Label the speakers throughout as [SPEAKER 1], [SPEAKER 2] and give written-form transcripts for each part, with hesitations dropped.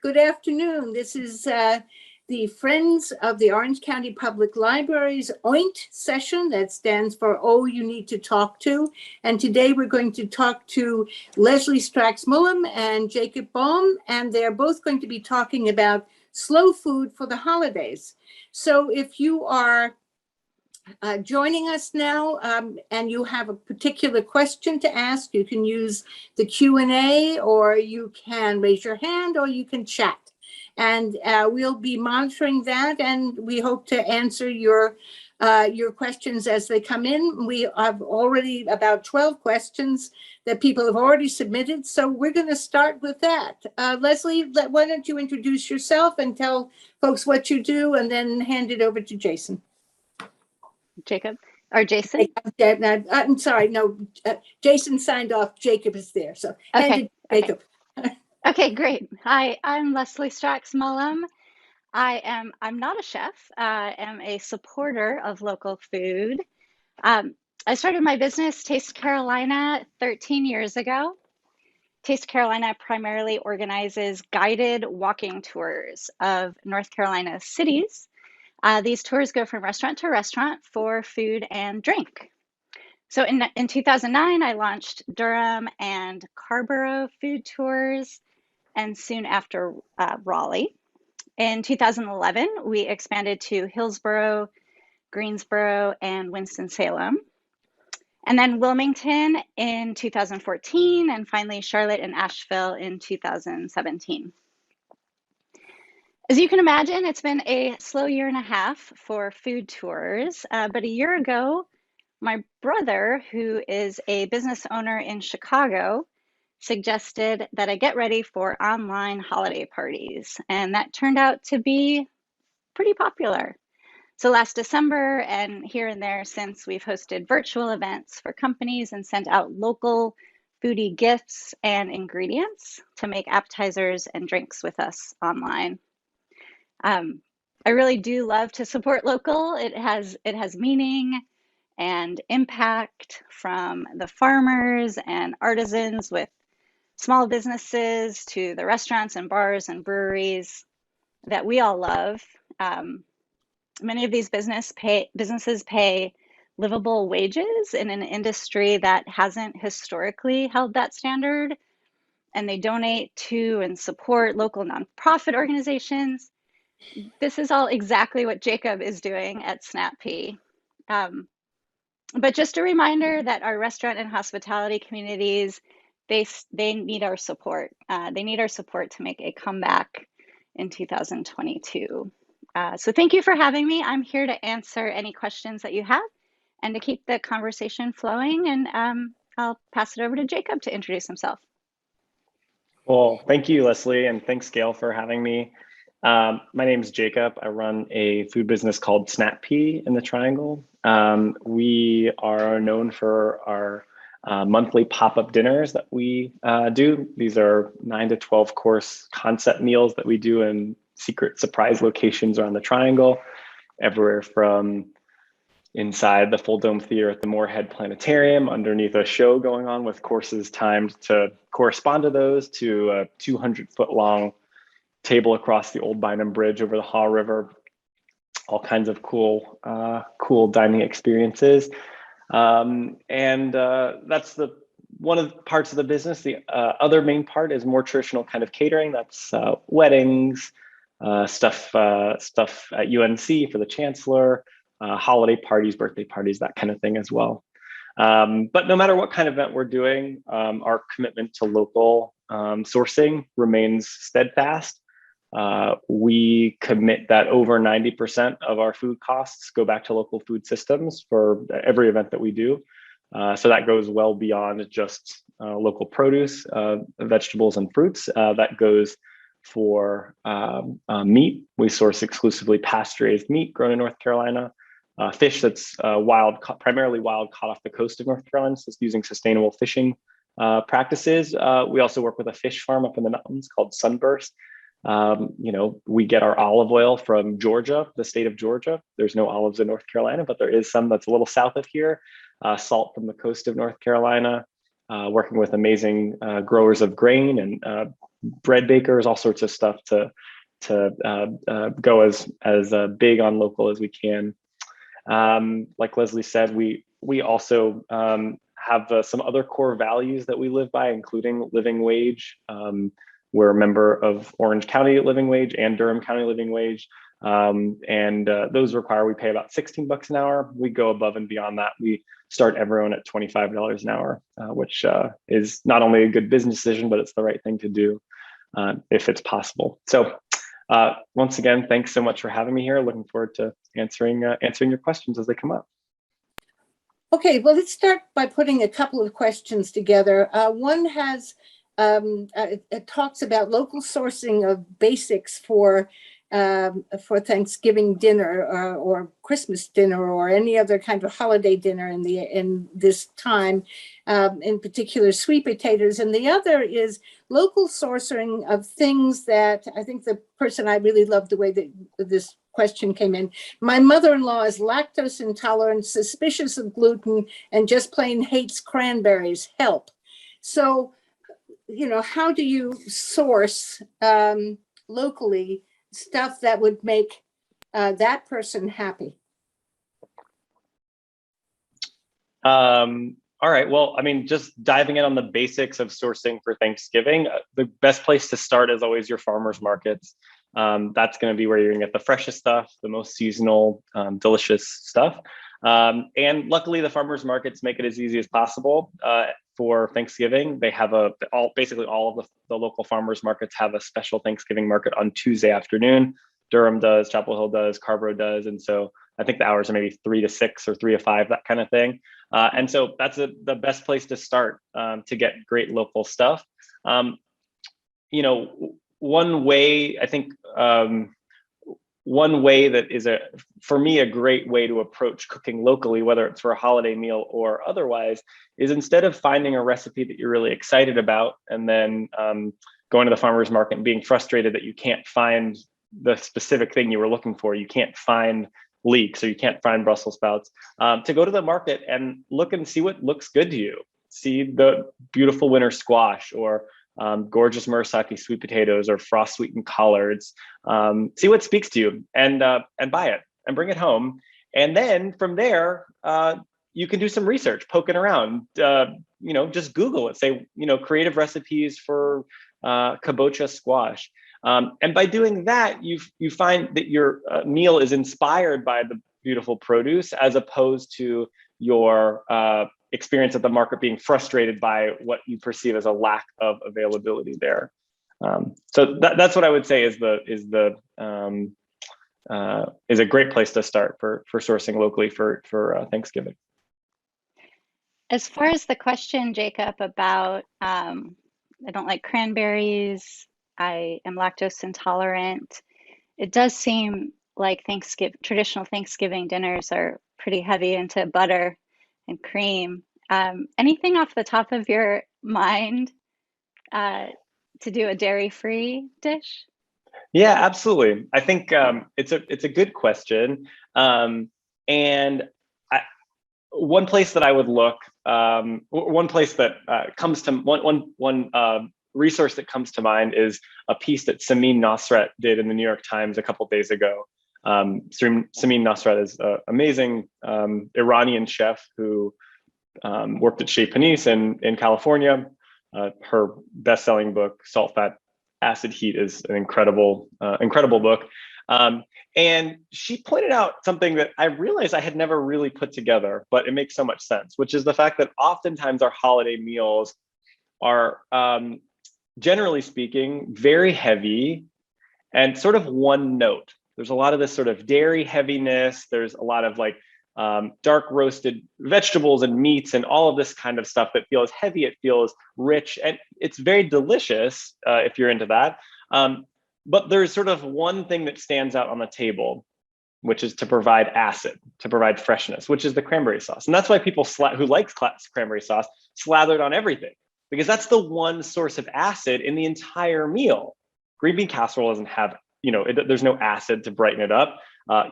[SPEAKER 1] Good afternoon. This is the Friends of the Orange County Public Library's OINT session. That stands for Oh, You Need to Talk To. And today we're going to talk to Leslie Stracks-Mullem and Jacob Boehm, and they're both going to be talking about slow food for the holidays. So if you are joining us now and you have a particular question to ask, you can use the Q&A, or you can raise your hand, or you can chat. And we'll be monitoring that, and we hope to answer your questions as they come in. We have already about 12 questions that people have already submitted, so we're going to start with that. Leslie, why don't you introduce yourself and tell folks what you do, and then hand it over to Jason.
[SPEAKER 2] Jacob or Jason?
[SPEAKER 1] I'm sorry, no, Jason signed off. Jacob is there, so
[SPEAKER 2] okay.
[SPEAKER 1] Jacob.
[SPEAKER 2] Okay, great. Hi, I'm Leslie Stracks-Mullem. I'm not a chef. I am a supporter of local food. I started my business, Taste Carolina, 13 years ago. Taste Carolina primarily organizes guided walking tours of North Carolina cities. These tours go from restaurant to restaurant for food and drink. So in 2009, I launched Durham and Carrboro food tours, and soon after Raleigh. In 2011, we expanded to Hillsborough, Greensboro, and Winston-Salem. And then Wilmington in 2014, and finally Charlotte and Asheville in 2017. As you can imagine, it's been a slow year and a half for food tours, but a year ago, my brother, who is a business owner in Chicago, suggested that I get ready for online holiday parties, and that turned out to be pretty popular. So last December and here and there since, we've hosted virtual events for companies and sent out local foodie gifts and ingredients to make appetizers and drinks with us online. I really do love to support local. It has meaning and impact from the farmers and artisans with small businesses to the restaurants and bars and breweries that we all love. Many of these businesses pay livable wages in an industry that hasn't historically held that standard, and they donate to and support local nonprofit organizations. This is all exactly what Jacob is doing at SnapP. But just a reminder that our restaurant and hospitality communities, they need our support. They need our support to make a comeback in 2022. So thank you for having me. I'm here to answer any questions that you have and to keep the conversation flowing. And I'll pass it over to Jacob to introduce himself.
[SPEAKER 3] Well, thank you, Leslie, and thanks, Gail, for having me. My name is Jacob. I run a food business called SnapP in the Triangle. We are known for our monthly pop-up dinners that we do. These are 9 to 12 course concept meals that we do in secret surprise locations around the Triangle, everywhere from inside the Full Dome Theater at the Moorhead Planetarium, underneath a show going on with courses timed to correspond to those, to a 200-foot long table across the Old Bynum Bridge over the Haw River. All kinds of cool dining experiences. That's one of the parts of the business. The other main part is more traditional kind of catering. That's weddings, stuff at UNC for the chancellor, holiday parties, birthday parties, that kind of thing as well. But no matter what kind of event we're doing, our commitment to local sourcing remains steadfast. We commit that over 90% of our food costs go back to local food systems for every event that we do. So that goes well beyond just local produce, vegetables and fruits. That goes for meat. We source exclusively pasture-raised meat grown in North Carolina. Fish that's primarily wild, caught off the coast of North Carolina, so it's using sustainable fishing practices. We also work with a fish farm up in the mountains called Sunburst. We get our olive oil from Georgia, the state of Georgia. There's no olives in North Carolina, but there is some that's a little south of here. Salt from the coast of North Carolina. working with amazing growers of grain and bread bakers, all sorts of stuff to go as big on local as we can. Like Leslie said, we also have some other core values that we live by, including living wage. We're a member of Orange County Living Wage and Durham County Living Wage. Those require we pay about 16 bucks an hour. We go above and beyond that. We start everyone at $25 an hour, which is not only a good business decision, but it's the right thing to do if it's possible. So once again, thanks so much for having me here. Looking forward to answering your questions as they come up.
[SPEAKER 1] Okay, well, let's start by putting a couple of questions together. One has it talks about local sourcing of basics for Thanksgiving dinner or Christmas dinner or any other kind of holiday dinner in this time, in particular sweet potatoes. And the other is local sourcing of things that I think the person, I really love the way that this question came in. My mother-in-law is lactose intolerant, suspicious of gluten, and just plain hates cranberries. Help. So, how do you source locally stuff that would make that person happy?
[SPEAKER 3] All right. Well, I mean, just diving in on the basics of sourcing for Thanksgiving, the best place to start is always your farmers markets. That's going to be where you're going to get the freshest stuff, the most seasonal, delicious stuff. And luckily, the farmers markets make it as easy as possible for Thanksgiving. They have basically all of the local farmers markets have a special Thanksgiving market on Tuesday afternoon. Durham does, Chapel Hill does, Carborough does, and so I think the hours are maybe 3 to 6 or 3 to 5, that kind of thing. And so that's the best place to start to get great local stuff. One way, I think, one way that is for me, a great way to approach cooking locally, whether it's for a holiday meal or otherwise, is instead of finding a recipe that you're really excited about and then going to the farmer's market and being frustrated that you can't find the specific thing you were looking for, you can't find leeks or you can't find Brussels sprouts, to go to the market and look and see what looks good to you. See the beautiful winter squash or gorgeous Murasaki sweet potatoes or frost sweetened collards. See what speaks to you and buy it and bring it home. And then from there, you can do some research, poking around, just Google it, say, creative recipes for kabocha squash. And by doing that, you find that your meal is inspired by the beautiful produce as opposed to your experience at the market being frustrated by what you perceive as a lack of availability there. So that's what I would say is a great place to start for sourcing locally for Thanksgiving.
[SPEAKER 2] As far as the question, Jacob, about I don't like cranberries, I am lactose intolerant, it does seem like traditional Thanksgiving dinners are pretty heavy into butter and cream. Anything off the top of your mind to do a dairy-free dish?
[SPEAKER 3] Yeah, absolutely. I think it's a good question, and one place that I would look, one place that comes to one resource that comes to mind is a piece that Samin Nosrat did in the New York Times a couple days ago. Samin Nosrat is an amazing Iranian chef who worked at Chez Panisse in California. Her best-selling book, Salt, Fat, Acid, Heat, is an incredible book. And she pointed out something that I realized I had never really put together, but it makes so much sense, which is the fact that oftentimes our holiday meals are, generally speaking, very heavy and sort of one note. There's a lot of this sort of dairy heaviness. There's a lot of dark roasted vegetables and meats and all of this kind of stuff that feels heavy. It feels rich, and it's very delicious if you're into that. But there's sort of one thing that stands out on the table, which is to provide acid, to provide freshness, which is the cranberry sauce. And that's why people who like cranberry sauce slather it on everything, because that's the one source of acid in the entire meal. Green bean casserole doesn't have, there's no acid to brighten it up. A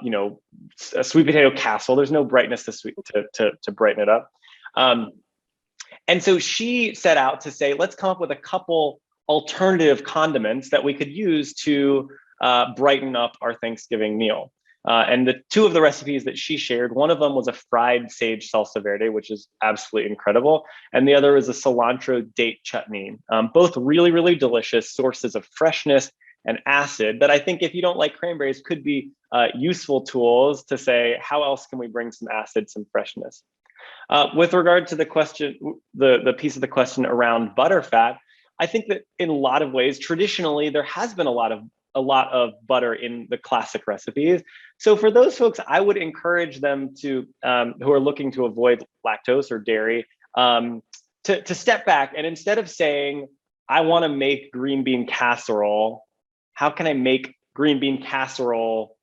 [SPEAKER 3] sweet potato casserole, there's no brightness to brighten it up. And so she set out to say, let's come up with a couple alternative condiments that we could use to brighten up our Thanksgiving meal. And the two of the recipes that she shared, one of them was a fried sage salsa verde, which is absolutely incredible. And the other is a cilantro date chutney. Both really, really delicious sources of freshness and acid that I think if you don't like cranberries could be useful tools to say, how else can we bring some acid, some freshness? With regard to the question, the piece of the question around butterfat, I think that in a lot of ways, traditionally, there has been a lot of butter in the classic recipes. So for those folks, I would encourage them to, who are looking to avoid lactose or dairy, to step back and instead of saying, I want to make green bean casserole, how can I make green bean casserole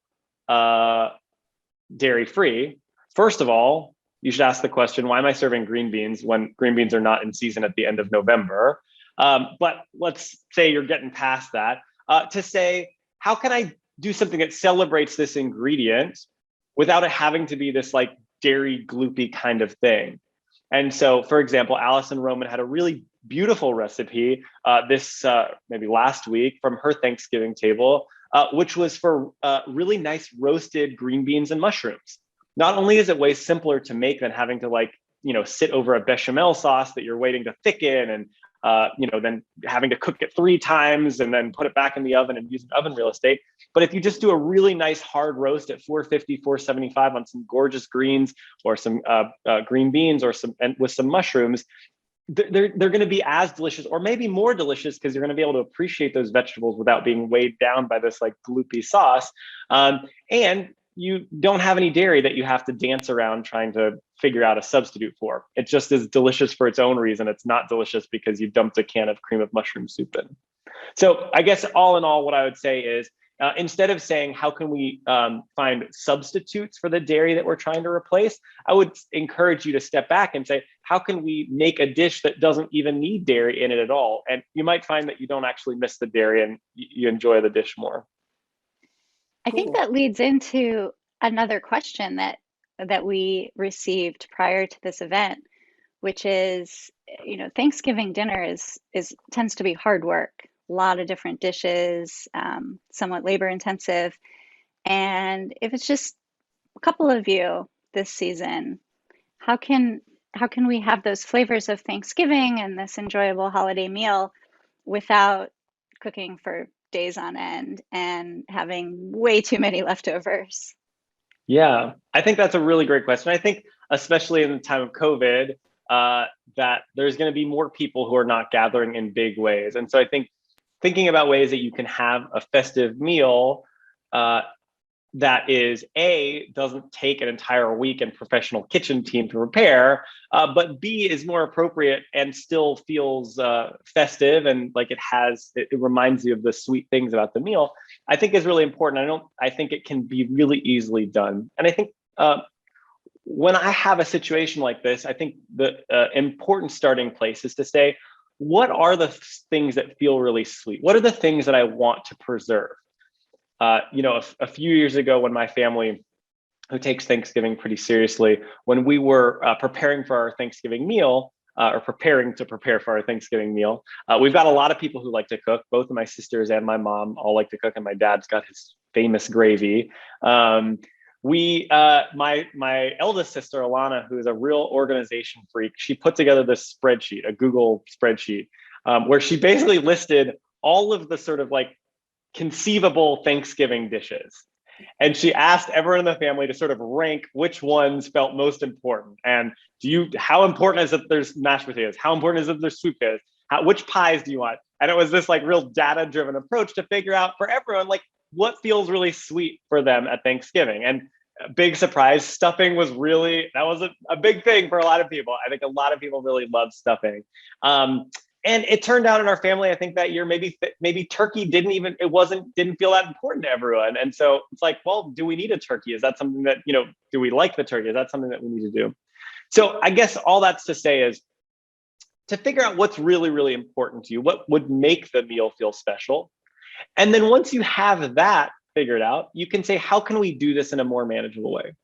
[SPEAKER 3] dairy-free? First of all, you should ask the question, why am I serving green beans when green beans are not in season at the end of November? But let's say you're getting past that, to say, how can I do something that celebrates this ingredient without it having to be this like dairy gloopy kind of thing? And so, for example, Allison Roman had a really beautiful recipe maybe last week from her Thanksgiving table, which was for really nice roasted green beans and mushrooms. Not only is it way simpler to make than having to sit over a bechamel sauce that you're waiting to thicken and then having to cook it 3 times and then put it back in the oven and use oven real estate. But if you just do a really nice hard roast at 450, 475 on some gorgeous greens or some green beans and with some mushrooms, they're going to be as delicious or maybe more delicious because you're going to be able to appreciate those vegetables without being weighed down by this like gloopy sauce. And you don't have any dairy that you have to dance around trying to figure out a substitute for. It just is delicious for its own reason. It's not delicious because you dumped a can of cream of mushroom soup in. So I guess all in all, what I would say is instead of saying, how can we find substitutes for the dairy that we're trying to replace? I would encourage you to step back and say, how can we make a dish that doesn't even need dairy in it at all? And you might find that you don't actually miss the dairy and you enjoy the dish more.
[SPEAKER 2] I think that leads into another question that we received prior to this event, which is, Thanksgiving dinner is tends to be hard work, a lot of different dishes, somewhat labor intensive. And if it's just a couple of you this season, how can we have those flavors of Thanksgiving and this enjoyable holiday meal without cooking for days on end and having way too many leftovers?
[SPEAKER 3] Yeah, I think that's a really great question. I think, especially in the time of COVID, that there's going to be more people who are not gathering in big ways. And so I think thinking about ways that you can have a festive meal that doesn't take an entire week and professional kitchen team to prepare, but B, is more appropriate and still feels festive and like it reminds you of the sweet things about the meal, I think is really important. I think it can be really easily done. And I think when I have a situation like this, I think the important starting place is to say, what are the things that feel really sweet? What are the things that I want to preserve? A few years ago when my family, who takes Thanksgiving pretty seriously, when we were preparing for our Thanksgiving meal, or preparing to prepare for our Thanksgiving meal, we've got a lot of people who like to cook. Both of my sisters and my mom all like to cook, and my dad's got his famous gravy. My eldest sister, Alana, who is a real organization freak, she put together this spreadsheet, a Google spreadsheet, where she basically listed all of the sort of like conceivable Thanksgiving dishes. And she asked everyone in the family to sort of rank which ones felt most important. And how important is it there's mashed potatoes? How important is it there's sweet potatoes? Which pies do you want? And it was this like real data-driven approach to figure out for everyone, like what feels really sweet for them at Thanksgiving. And big surprise, stuffing was that was a big thing for a lot of people. I think a lot of people really love stuffing. And it turned out in our family, I think that year, maybe turkey didn't feel that important to everyone. And so it's like, well, do we need a turkey? Is that something that, do we like the turkey? Is that something that we need to do? So I guess all that's to say is to figure out what's really, really important to you, what would make the meal feel special. And then once you have that figured out, you can say, how can we do this in a more manageable way?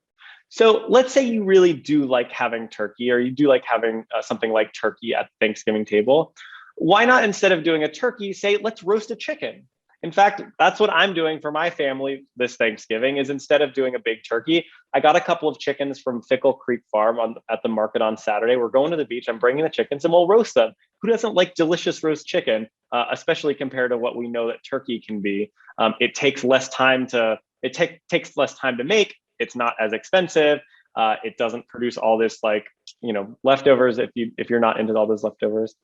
[SPEAKER 3] So let's say you really do like having turkey, or you do like having something like turkey at the Thanksgiving table. Why not, instead of doing a turkey, say, let's roast a chicken? In fact, that's what I'm doing for my family this Thanksgiving. Is instead of doing a big turkey, I got a couple of chickens from Fickle Creek Farm at the market on Saturday. We're going to the beach. I'm bringing the chickens and we'll roast them. Who doesn't like delicious roast chicken, especially compared to what we know that turkey can be? It takes less time to takes less time to make. It's not as expensive. It doesn't produce all this leftovers if you're not into all those leftovers.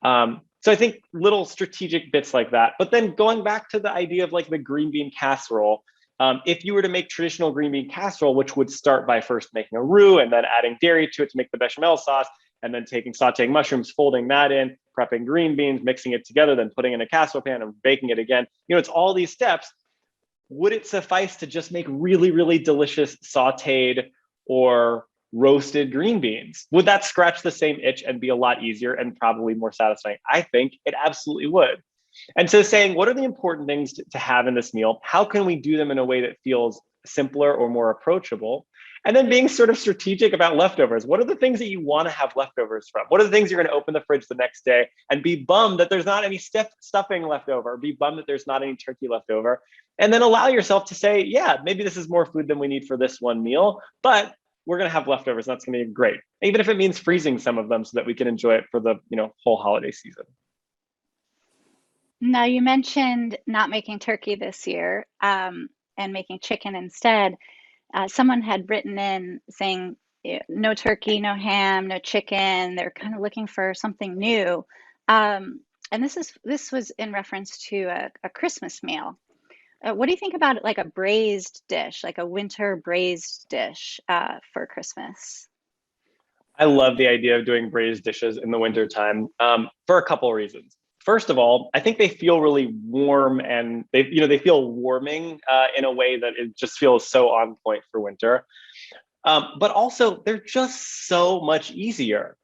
[SPEAKER 3] So I think little strategic bits like that. But then going back to the idea of like the green bean casserole, if you were to make traditional green bean casserole, which would start by first making a roux and then adding dairy to it to make the bechamel sauce, and then sauteing mushrooms, folding that in, prepping green beans, mixing it together, then putting in a casserole pan and baking it again. It's all these steps. Would it suffice to just make really, really delicious sauteed or roasted green beans? Would that scratch the same itch and be a lot easier and probably more satisfying? I think it absolutely would. And so saying, what are the important things to have in this meal? How can we do them in a way that feels simpler or more approachable? And then being sort of strategic about leftovers. What are the things that you want to have leftovers from? What are the things you're going to open the fridge the next day and be bummed that there's not any stuffing left over, or be bummed that there's not any turkey left over? And then allow yourself to say, yeah, maybe this is more food than we need for this one meal, but we're going to have leftovers. And that's going to be great. Even if it means freezing some of them so that we can enjoy it for the whole holiday season.
[SPEAKER 2] Now, you mentioned not making turkey this year and making chicken instead. Someone had written in saying no turkey, no ham, no chicken. They're kind of looking for something new. And this was in reference to a Christmas meal. What do you think about like a braised dish, like a winter braised dish for Christmas?
[SPEAKER 3] I love the idea of doing braised dishes in the wintertime for a couple of reasons. First of all, I think they feel really warm, and they feel warming in a way that it just feels so on point for winter. But also, they're just so much easier.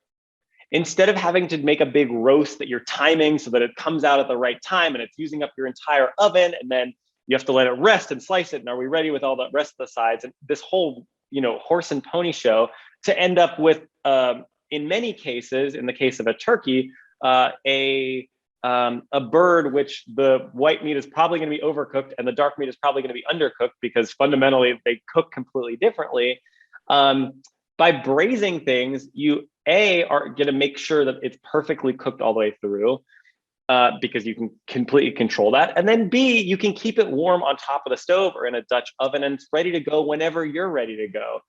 [SPEAKER 3] Instead of having to make a big roast that you're timing so that it comes out at the right time and it's using up your entire oven, and then you have to let it rest and slice it, and are we ready with all the rest of the sides? And this whole horse and pony show, to end up with, in many cases, in the case of a turkey, a bird which the white meat is probably going to be overcooked and the dark meat is probably going to be undercooked, because fundamentally they cook completely differently. By braising things, you are going to make sure that it's perfectly cooked all the way through, because you can completely control that. And then B, you can keep it warm on top of the stove or in a Dutch oven, and it's ready to go whenever you're ready to go.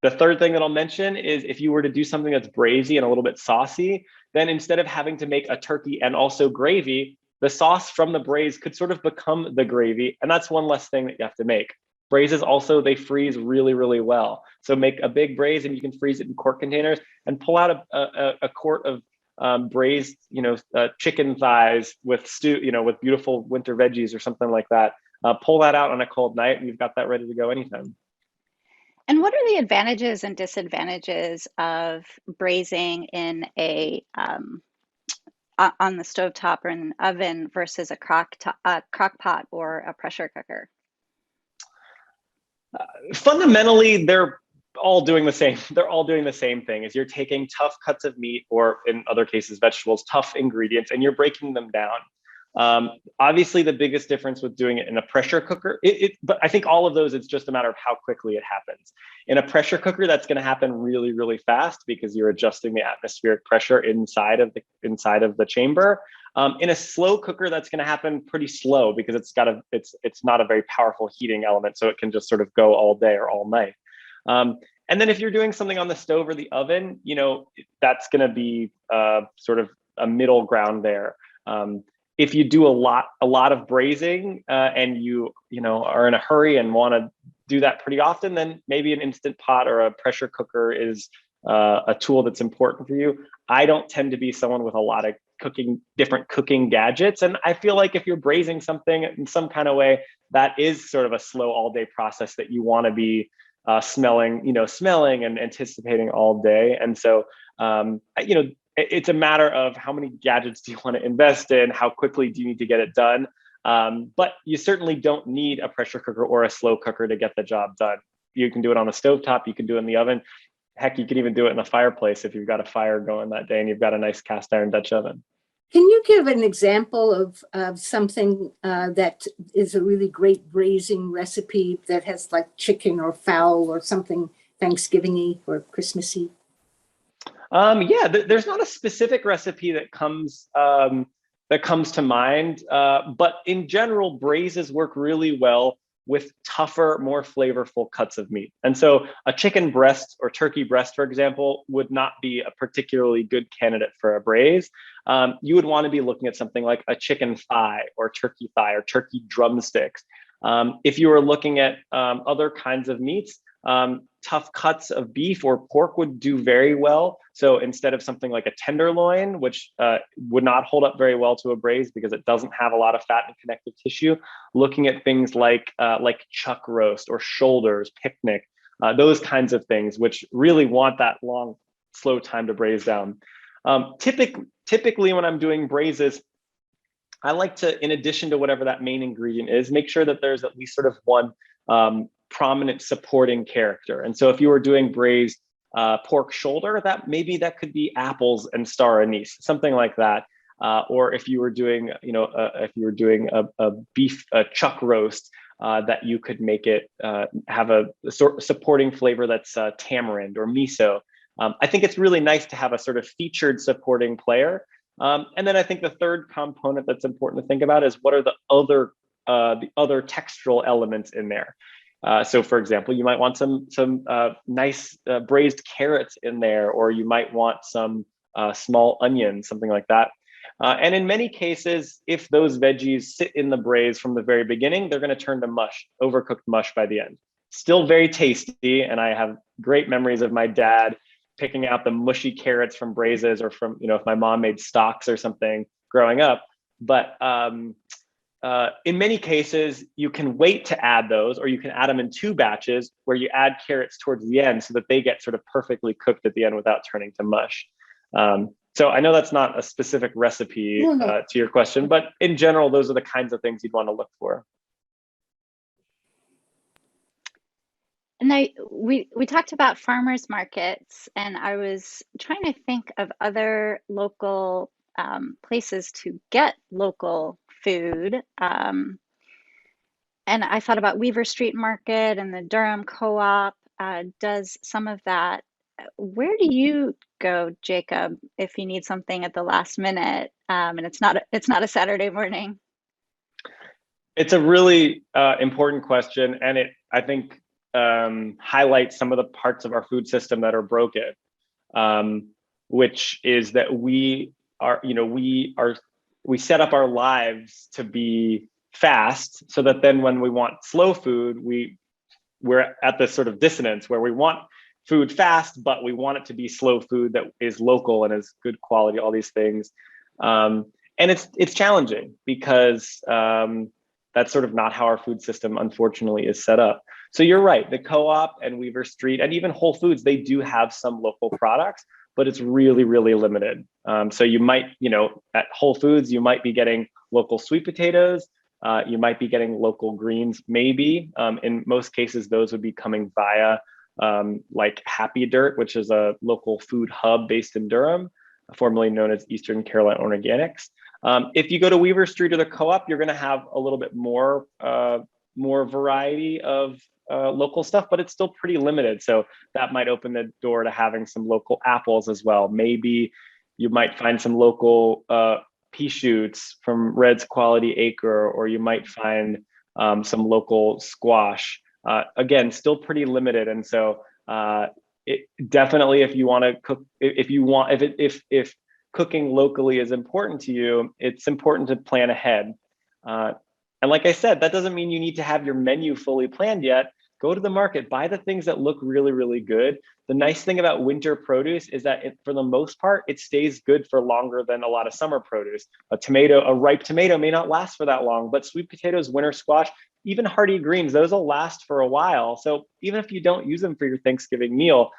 [SPEAKER 3] The third thing that I'll mention is, if you were to do something that's braisy and a little bit saucy, then instead of having to make a turkey and also gravy, the sauce from the braise could sort of become the gravy. And that's one less thing that you have to make. Braises also, they freeze really, really well. So make a big braise and you can freeze it in quart containers and pull out a quart of braised, chicken thighs with stew, with beautiful winter veggies or something like that. Pull that out on a cold night and you've got that ready to go anytime.
[SPEAKER 2] And what are the advantages and disadvantages of braising in on the stovetop or in an oven versus a crock pot or a pressure cooker?
[SPEAKER 3] Fundamentally, they're all doing the same. They're all doing the same thing. Is you're taking tough cuts of meat, or in other cases, vegetables, tough ingredients, and you're breaking them down. Obviously, the biggest difference with doing it in a pressure cooker, but I think all of those, it's just a matter of how quickly it happens. In a pressure cooker, that's going to happen really, really fast, because you're adjusting the atmospheric pressure inside of the chamber. In a slow cooker, that's going to happen pretty slow, because it's not a very powerful heating element, so it can just sort of go all day or all night. And then if you're doing something on the stove or the oven, that's going to be sort of a middle ground there. If you do a lot of braising and you are in a hurry and want to do that pretty often, then maybe an Instant Pot or a pressure cooker is a tool that's important for you. I don't tend to be someone with a lot of different cooking gadgets, and I feel like if you're braising something in some kind of way, that is sort of a slow all day process that you want to be smelling and anticipating all day. And so it's a matter of how many gadgets do you want to invest in, how quickly do you need to get it done. But you certainly don't need a pressure cooker or a slow cooker to get the job done. You can do it on the stovetop, you can do it in the oven. Heck, you could even do it in the fireplace if you've got a fire going that day and you've got a nice cast iron Dutch oven.
[SPEAKER 1] Can you give an example of something that is a really great braising recipe that has like chicken or fowl or something Thanksgiving-y or Christmassy?
[SPEAKER 3] Yeah, there's not a specific recipe that comes to mind, but in general, braises work really well with tougher, more flavorful cuts of meat. And so a chicken breast or turkey breast, for example, would not be a particularly good candidate for a braise. You would want to be looking at something like a chicken thigh or turkey drumsticks. If you were looking at other kinds of meats, tough cuts of beef or pork would do very well. So instead of something like a tenderloin, which would not hold up very well to a braise because it doesn't have a lot of fat and connective tissue, looking at things like chuck roast or shoulders, picnic, those kinds of things, which really want that long, slow time to braise down. Typically, when I'm doing braises, I like to, in addition to whatever that main ingredient is, make sure that there's at least sort of one prominent supporting character. And so if you were doing braised pork shoulder, that could be apples and star anise, something like that. Or if you were doing, a beef chuck roast, that you could make it have a supporting flavor that's tamarind or miso. I think it's really nice to have a sort of featured supporting player. And then I think the third component that's important to think about is what are the other textural elements in there. So for example, you might want some nice braised carrots in there, or you might want some small onions, something like that. And in many cases, if those veggies sit in the braise from the very beginning, they're going to turn to mush, overcooked mush by the end. Still very tasty, and I have great memories of my dad picking out the mushy carrots from braises, or from, if my mom made stocks or something growing up. But in many cases, you can wait to add those, or you can add them in 2 batches where you add carrots towards the end so that they get sort of perfectly cooked at the end without turning to mush. So I know that's not a specific recipe to your question, but in general, those are the kinds of things you'd want to look for.
[SPEAKER 2] And we talked about farmers markets, and I was trying to think of other local places to get local food. And I thought about Weaver Street Market, and the Durham Co-op does some of that. Where do you go, Jacob, if you need something at the last minute, and it's not a Saturday morning?
[SPEAKER 3] It's a really important question, and I think highlights some of the parts of our food system that are broken, which is that we set up our lives to be fast, so that then when we want slow food, we're at this sort of dissonance where we want food fast, but we want it to be slow food that is local and is good quality, all these things. And it's challenging because that's sort of not how our food system, unfortunately, is set up. So you're right, the Co-op and Weaver Street and even Whole Foods, they do have some local products, but it's really, really limited. So you might, at Whole Foods, you might be getting local sweet potatoes, you might be getting local greens, maybe. In most cases, those would be coming via like Happy Dirt, which is a local food hub based in Durham, formerly known as Eastern Carolina Organics. If you go to Weaver Street or the Co-op, you're going to have a little bit more variety of local stuff, but it's still pretty limited. So that might open the door to having some local apples as well. Maybe you might find some local pea shoots from Red's Quality Acre, or you might find some local squash. Again, still pretty limited. And so definitely, if you want to cook, if cooking locally is important to you, it's important to plan ahead. And like I said, that doesn't mean you need to have your menu fully planned yet. Go to the market, buy the things that look really, really good. The nice thing about winter produce is that for the most part, it stays good for longer than a lot of summer produce. A ripe tomato may not last for that long, but sweet potatoes, winter squash, even hardy greens, those will last for a while. So even if you don't use them for your Thanksgiving meal,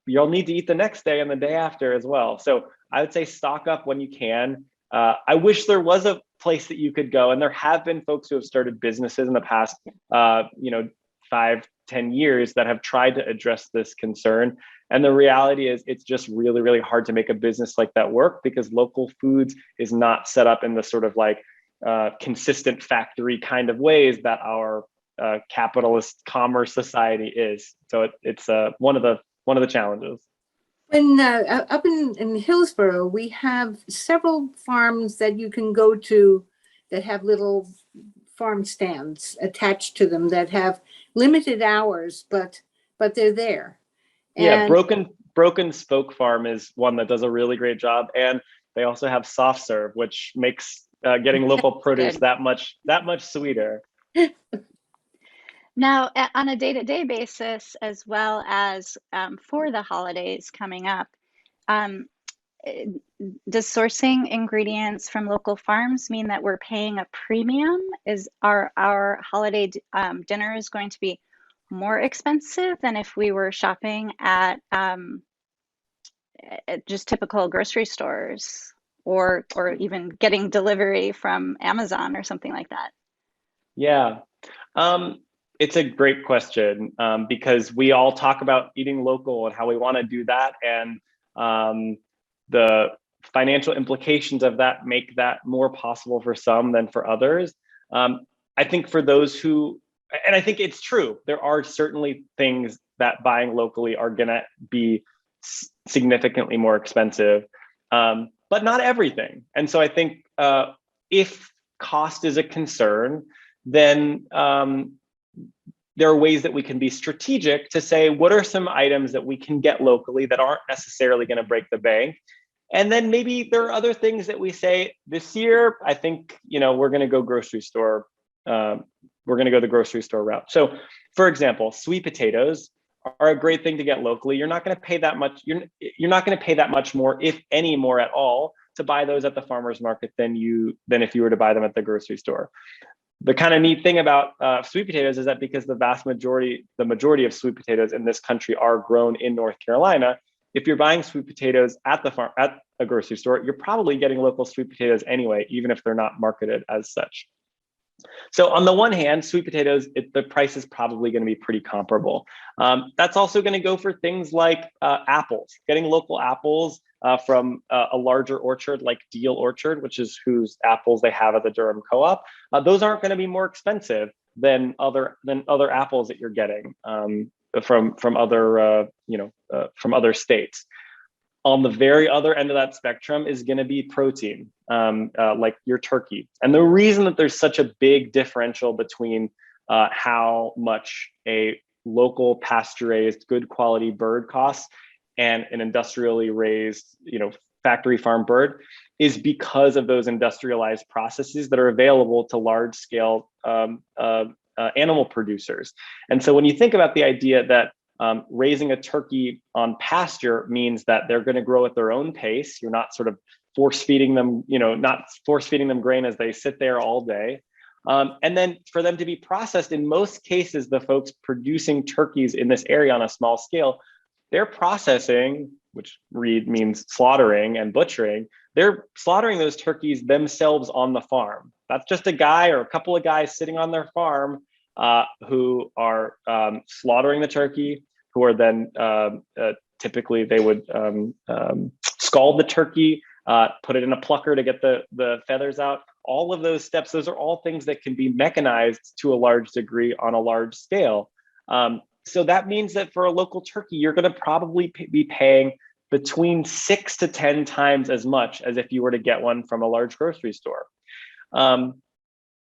[SPEAKER 3] you'll need to eat the next day and the day after as well. So I would say stock up when you can. I wish there was a place that you could go, and there have been folks who have started businesses in the past, 5, 10 years that have tried to address this concern. And the reality is it's just really, really hard to make a business like that work, because local foods is not set up in the sort of like consistent factory kind of ways that our capitalist commerce society is. So it's one of the challenges.
[SPEAKER 1] When up in Hillsborough, we have several farms that you can go to that have little farm stands attached to them that have limited hours, but they're there.
[SPEAKER 3] Yeah, Broken Spoke Farm is one that does a really great job, and they also have soft serve, which makes getting local produce that much sweeter.
[SPEAKER 2] Now, on a day-to-day basis, as well as for the holidays coming up, does sourcing ingredients from local farms mean that we're paying a premium? Is our holiday dinners going to be more expensive than if we were shopping at just typical grocery stores, or even getting delivery from Amazon or something like that?
[SPEAKER 3] Yeah. It's a great question, because we all talk about eating local and how we want to do that. And the financial implications of that make that more possible for some than for others. I think for those who, and I think it's true, there are certainly things that buying locally are going to be significantly more expensive, but not everything. And so I think if cost is a concern, then there are ways that we can be strategic to say, what are some items that we can get locally that aren't necessarily going to break the bank? And then maybe there are other things that we say, this year, I think, we're going to go grocery store. We're going to go the grocery store route. So for example, sweet potatoes are a great thing to get locally. You're not going to pay that much. You're not going to pay that much more, if any more at all, to buy those at the farmer's market than if you were to buy them at the grocery store. The kind of neat thing about sweet potatoes is that because the majority of sweet potatoes in this country are grown in North Carolina, if you're buying sweet potatoes at a grocery store, you're probably getting local sweet potatoes anyway, even if they're not marketed as such. So on the one hand, sweet potatoes, the price is probably going to be pretty comparable. That's also going to go for things like apples. Getting local apples from a larger orchard like Deal Orchard, which is whose apples they have at the Durham Co-op. Those aren't going to be more expensive than other apples that you're getting from other states. On the very other end of that spectrum is going to be protein, like your turkey. And the reason that there's such a big differential between how much a local pasture-raised, good quality bird costs and an industrially raised, factory farm bird is because of those industrialized processes that are available to large-scale animal producers. And so when you think about the idea that raising a turkey on pasture means that they're going to grow at their own pace. You're not sort of force feeding them grain as they sit there all day. And then for them to be processed, in most cases, the folks producing turkeys in this area on a small scale, they're processing, which means slaughtering and butchering. They're slaughtering those turkeys themselves on the farm. That's just a guy or a couple of guys sitting on their farm who are slaughtering the turkey, who are then typically they would scald the turkey, put it in a plucker to get the feathers out. All of those steps, those are all things that can be mechanized to a large degree on a large scale. So that means that for a local turkey, you're going to probably be paying between 6 to 10 times as much as if you were to get one from a large grocery store.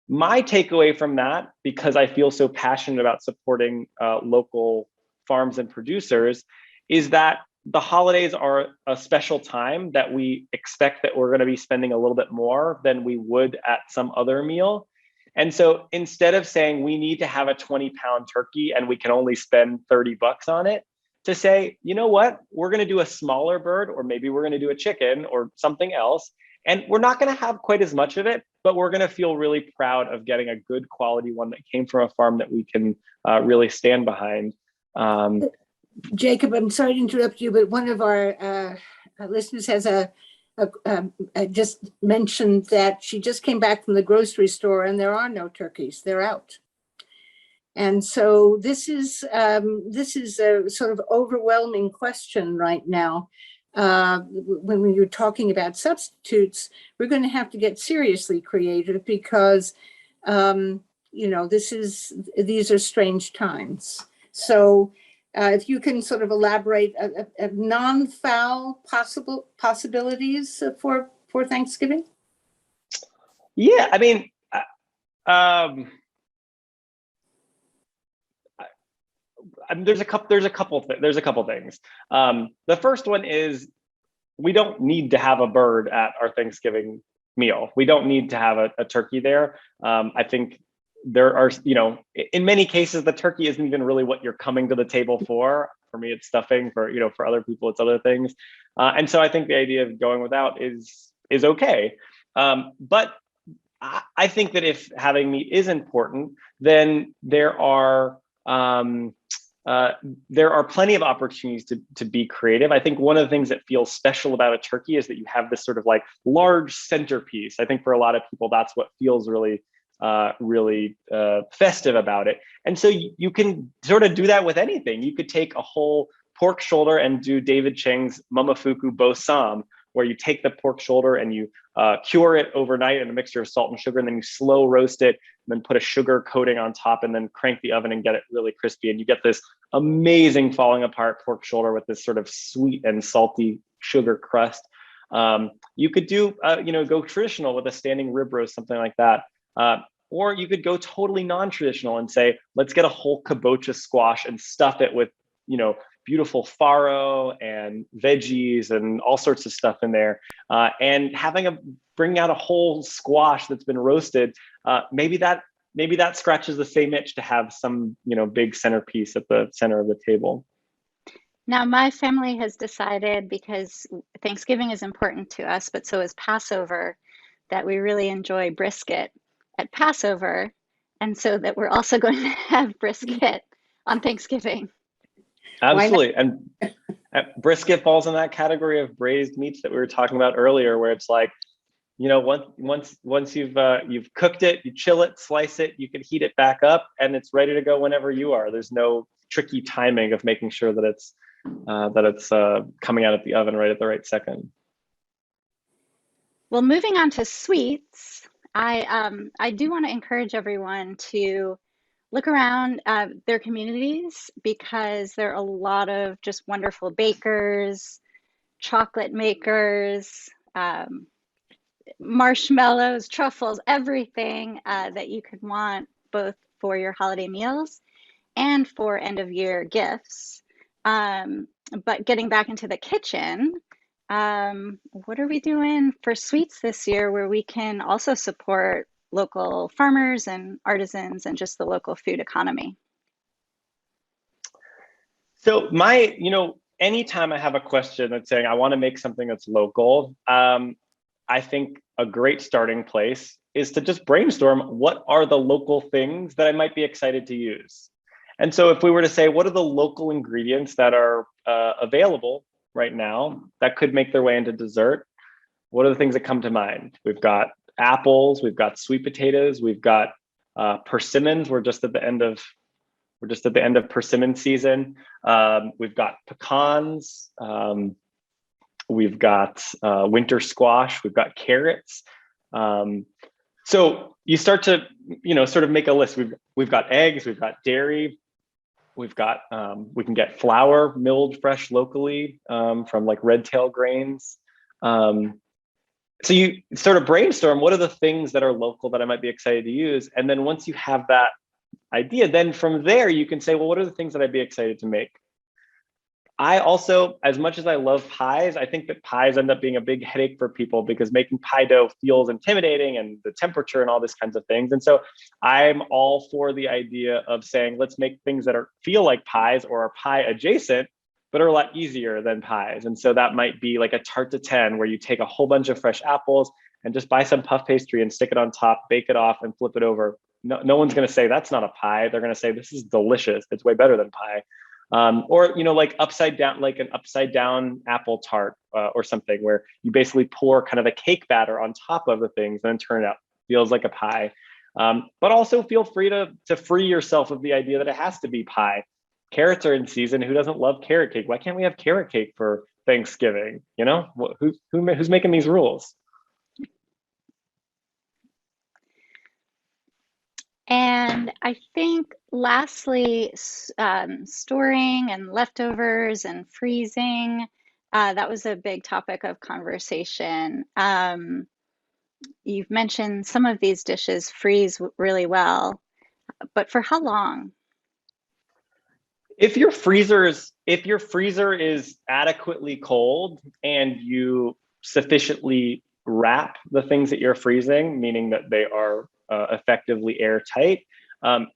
[SPEAKER 3] My takeaway from that, because I feel so passionate about supporting local farms and producers, is that the holidays are a special time that we expect that we're going to be spending a little bit more than we would at some other meal. And so instead of saying we need to have a 20-pound turkey and we can only spend $30 on it, to say, you know what, we're going to do a smaller bird, or maybe we're going to do a chicken or something else. And we're not going to have quite as much of it, but we're going to feel really proud of getting a good quality one that came from a farm that we can really stand behind.
[SPEAKER 1] Jacob, I'm sorry to interrupt you, but one of our listeners has just mentioned that she just came back from the grocery store and there are no turkeys. They're out. And so this is a sort of overwhelming question right now. When you're talking about substitutes, we're going to have to get seriously creative because, these are strange times. So if you can sort of elaborate non-foul possibilities for Thanksgiving.
[SPEAKER 3] Yeah, I mean, um, there's a couple things. The first one is we don't need to have a bird at our Thanksgiving meal. We don't need to have a turkey there. I think there are, in many cases, the turkey isn't even really what you're coming to the table for. For me, it's stuffing. For other people, it's other things. And so I think the idea of going without is okay. But I think that if having meat is important, then there are plenty of opportunities to be creative. I think one of the things that feels special about a turkey is that you have this sort of like large centerpiece. I think for a lot of people, that's what feels really festive about it. And so you can sort of do that with anything. You could take a whole pork shoulder and do David Chang's Momofuku Bossam, where you take the pork shoulder and you cure it overnight in a mixture of salt and sugar, and then you slow roast it, and then put a sugar coating on top, and then crank the oven and get it really crispy. And you get this amazing falling apart pork shoulder with this sort of sweet and salty sugar crust. You could do, go traditional with a standing rib roast, something like that. Or you could go totally non-traditional and say, let's get a whole kabocha squash and stuff it with, beautiful farro and veggies and all sorts of stuff in there. And bring out a whole squash that's been roasted. Maybe that scratches the same itch to have some, big centerpiece at the center of the table.
[SPEAKER 2] Now, my family has decided, because Thanksgiving is important to us, but so is Passover, that we really enjoy brisket at Passover. And so that we're also going to have brisket on Thanksgiving.
[SPEAKER 3] Absolutely. And brisket falls in that category of braised meats that we were talking about earlier, where it's like, once you've cooked it, you chill it, slice it, you can heat it back up, and it's ready to go whenever you are. There's no tricky timing of making sure that it's coming out of the oven right at the right second.
[SPEAKER 2] Well, moving on to sweets, I do want to encourage everyone to look around their communities, because there are a lot of just wonderful bakers, chocolate makers, marshmallows, truffles, everything that you could want, both for your holiday meals and for end of year gifts. But getting back into the kitchen, what are we doing for sweets this year where we can also support local farmers and artisans and just the local food economy?
[SPEAKER 3] So anytime I have a question that's saying I want to make something that's local, I think a great starting place is to just brainstorm what are the local things that I might be excited to use. And so if we were to say, what are the local ingredients that are available right now that could make their way into dessert? What are the things that come to mind? We've got apples, we've got sweet potatoes, we've got persimmons. We're just at the end of persimmon season. We've got pecans. We've got winter squash. We've got carrots. So you start to sort of make a list. We've got eggs. We've got dairy. We've got we can get flour milled fresh locally from like red tail grains. So you sort of brainstorm, what are the things that are local that I might be excited to use? And then once you have that idea, then from there you can say, well, what are the things that I'd be excited to make? I also, as much as I love pies, I think that pies end up being a big headache for people because making pie dough feels intimidating, and the temperature and all these kinds of things. And so I'm all for the idea of saying, let's make things that feel like pies or are pie adjacent, but are a lot easier than pies. And so that might be like a tarte tatin, where you take a whole bunch of fresh apples and just buy some puff pastry and stick it on top, bake it off and flip it over. No one's going to say that's not a pie. They're going to say this is delicious. It's way better than pie. Or like an upside down apple tart or something, where you basically pour kind of a cake batter on top of the things and then turn it out. Feels like a pie. But also feel free to free yourself of the idea that it has to be pie. Carrots are in season. Who doesn't love carrot cake? Why can't we have carrot cake for Thanksgiving? You know, who's making these rules?
[SPEAKER 2] And I think lastly, storing and leftovers and freezing, that was a big topic of conversation. You've mentioned some of these dishes freeze really well, but for how long?
[SPEAKER 3] If your freezer is adequately cold and you sufficiently wrap the things that you're freezing, meaning that they are effectively airtight,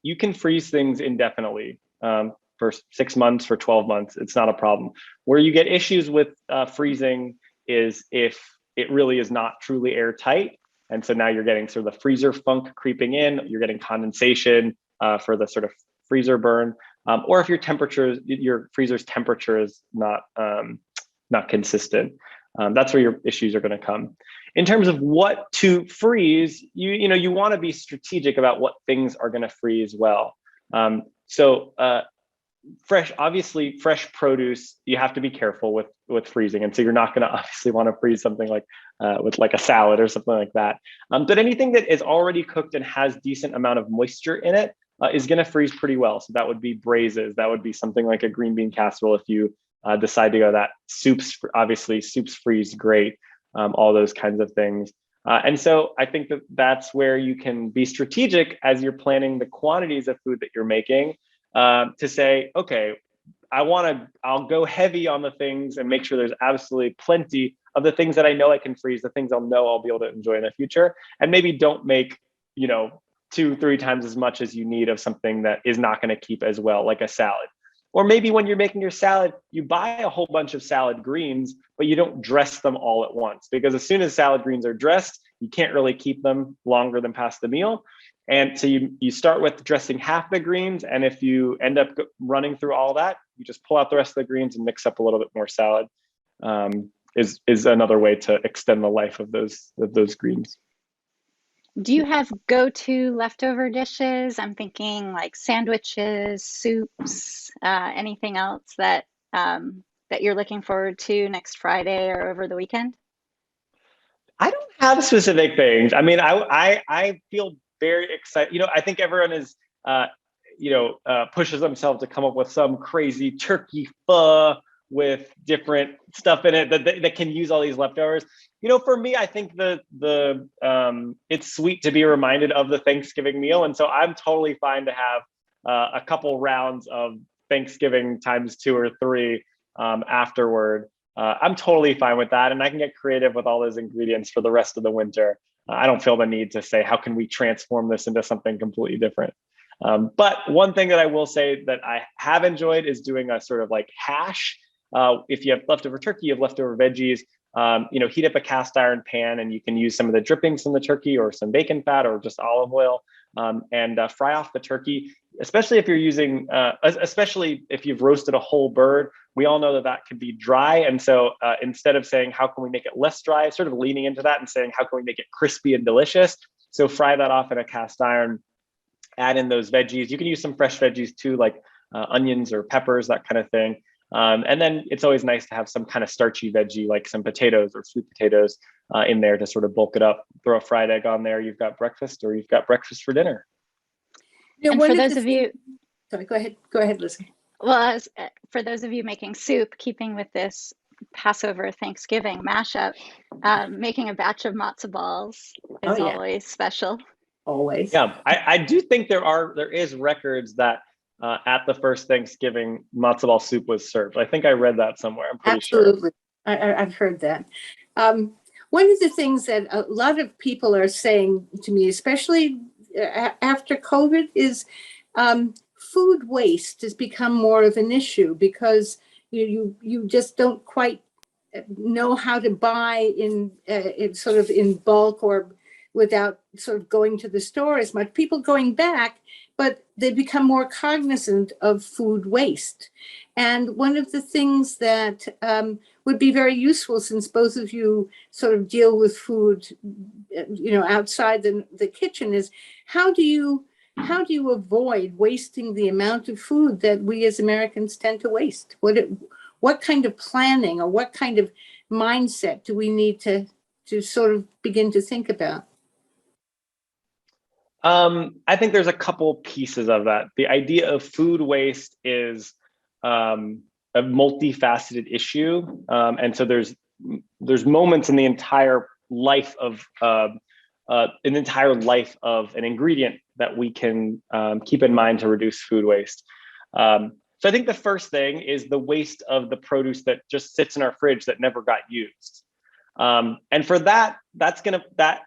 [SPEAKER 3] you can freeze things indefinitely, for 6 months, for 12 months. It's not a problem. Where you get issues with freezing is if it really is not truly airtight. And so now you're getting sort of the freezer funk creeping in, you're getting condensation for the sort of freezer burn. Or if your freezer's temperature is not consistent, that's where your issues are going to come. In terms of what to freeze, you want to be strategic about what things are going to freeze well. Obviously fresh produce, you have to be careful with freezing, and so you're not going to obviously want to freeze something like with like a salad or something like that. But anything that is already cooked and has decent amount of moisture in it is going to freeze pretty well. So that would be braises. That would be something like a green bean casserole if you decide to go that. Soups freeze great. All those kinds of things. And so I think that's where you can be strategic as you're planning the quantities of food that you're making, to say, okay, I'll go heavy on the things and make sure there's absolutely plenty of the things that I know I can freeze, the things I'll be able to enjoy in the future, and maybe don't make, 2-3 times as much as you need of something that is not going to keep as well, like a salad. Or maybe when you're making your salad, you buy a whole bunch of salad greens, but you don't dress them all at once, because as soon as salad greens are dressed, you can't really keep them longer than past the meal. And so you start with dressing half the greens, and if you end up running through all that, you just pull out the rest of the greens and mix up a little bit more salad. Is another way to extend the life of those greens.
[SPEAKER 2] Do you have go-to leftover dishes? I'm thinking like sandwiches, soups, anything else that you're looking forward to next Friday or over the weekend?
[SPEAKER 3] I don't have specific things. I mean, I feel very excited. I think everyone is, pushes themselves to come up with some crazy turkey pho with different stuff in it that can use all these leftovers. For me, I think it's sweet to be reminded of the Thanksgiving meal, and so I'm totally fine to have a couple rounds of Thanksgiving times 2 or 3 afterward. I'm totally fine with that, and I can get creative with all those ingredients for the rest of the winter. I don't feel the need to say, how can we transform this into something completely different? But one thing that I will say that I have enjoyed is doing a sort of like hash. If you have leftover turkey, you have leftover veggies, heat up a cast iron pan, and you can use some of the drippings from the turkey or some bacon fat or just olive oil, and fry off the turkey. Especially if you're using, especially if you've roasted a whole bird, we all know that can be dry. And so instead of saying, how can we make it less dry, sort of leaning into that and saying, how can we make it crispy and delicious? So fry that off in a cast iron, add in those veggies. You can use some fresh veggies too, like onions or peppers, that kind of thing. And then it's always nice to have some kind of starchy veggie, like some potatoes or sweet potatoes in there to sort of bulk it up. Throw a fried egg on there. You've got breakfast, or you've got breakfast for dinner.
[SPEAKER 2] And for those of you,
[SPEAKER 1] sorry, go ahead, Lizzie.
[SPEAKER 2] well, for those of you making soup, keeping with this Passover Thanksgiving mashup, making a batch of matzo balls is always special.
[SPEAKER 1] Always.
[SPEAKER 3] Yeah, I do think there is records that at the first Thanksgiving, matzo ball soup was served. I think I read that somewhere. I'm pretty sure.
[SPEAKER 1] Absolutely. I've heard that. One of the things that a lot of people are saying to me, especially after COVID, is food waste has become more of an issue, because you just don't quite know how to buy in sort of in bulk or without sort of going to the store as much. People going back, but they become more cognizant of food waste. And one of the things that would be very useful, since both of you sort of deal with food, outside the kitchen, is how do you avoid wasting the amount of food that we as Americans tend to waste? What kind of planning or what kind of mindset do we need to sort of begin to think about?
[SPEAKER 3] I think there's a couple pieces of that. The idea of food waste is a multifaceted issue, and so there's moments in the entire life of an ingredient that we can keep in mind to reduce food waste. So I think the first thing is the waste of the produce that just sits in our fridge that never got used. And for that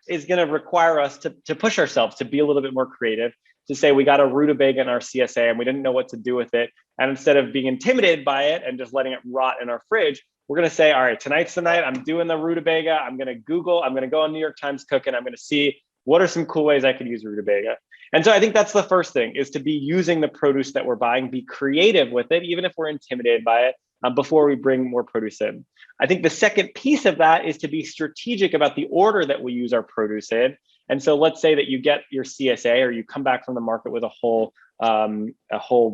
[SPEAKER 3] is gonna require us to push ourselves to be a little bit more creative, to say we got a rutabaga in our CSA and we didn't know what to do with it. And instead of being intimidated by it and just letting it rot in our fridge, we're gonna say, all right, tonight's the night, I'm doing the rutabaga. I'm gonna go on New York Times Cooking. I'm gonna see what are some cool ways I could use rutabaga. And so I think that's the first thing, is to be using the produce that we're buying, be creative with it, even if we're intimidated by it, before we bring more produce in. I think the second piece of that is to be strategic about the order that we use our produce in. And so let's say that you get your CSA, or you come back from the market with a whole